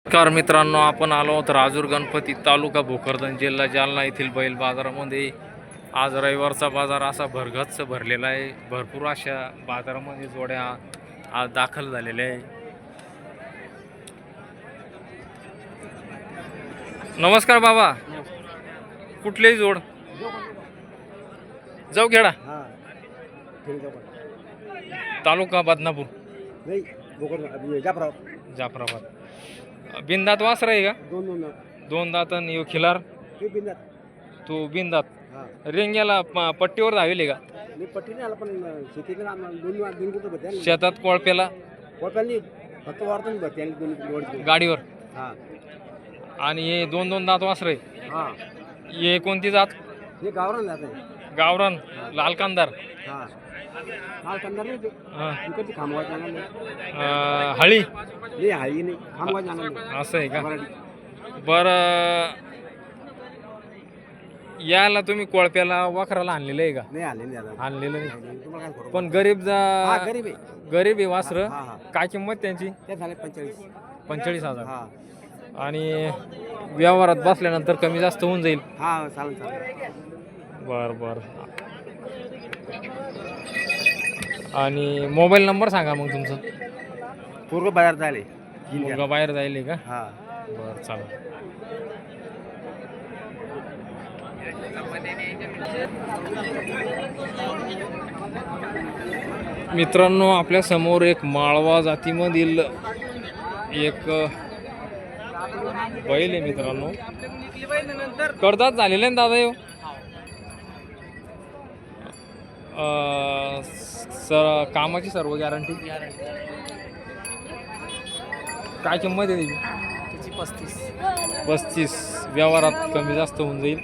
नमस्कार मित्रांनो, आपण आलो आहोत राजूर गणपती तालुका भोकरदन जिल्हा जालना येथील बैल बाजारामध्ये. आज रविवारचा बाजार असा भरगच्च भरलेला आहे. भरपूर अशा बाजारामध्ये जोड्या आज दाखल झालेल्या आहे. नमस्कार बाबा, कुठलीही जोड जाऊ खेळा तालुका बदनापूर जाफराबाद. बिनदात वासर आहे का? दोन दात आणि खिलार तू बिनदात रेंग्याला पट्टीवर धावेले का? शेतात कोळप्याला गाडीवर. आणि हे दोन दात वासर आहे. हे कोणती जात? गावरान लाल कांदार. हळी असं आहे का? बरं, याला तुम्ही कोळप्याला वाखराला आणलेलं आहे का? आणलेलं नाही, पण गरीब आहे वासर. काय किंमत त्यांची? 45,000. आणि व्यवहारात बसल्यानंतर कमी जास्त होऊन जाईल. बर. आणि मोबाईल नंबर सांगा मग तुमचं. पूर्व बाजार झाले मुलगा बाहेर जाईल का? हा. बरं, चालेल. मित्रांनो, आपल्या समोर एक माळवा जातीमधील एक बैल आहे मित्रांनो. कडदात झालेले ना दादा. कामाची सर्व गॅरंटी. काय किंमत आहे त्याची? 35. 35. व्यवहारात कमी जास्त होऊन जाईल.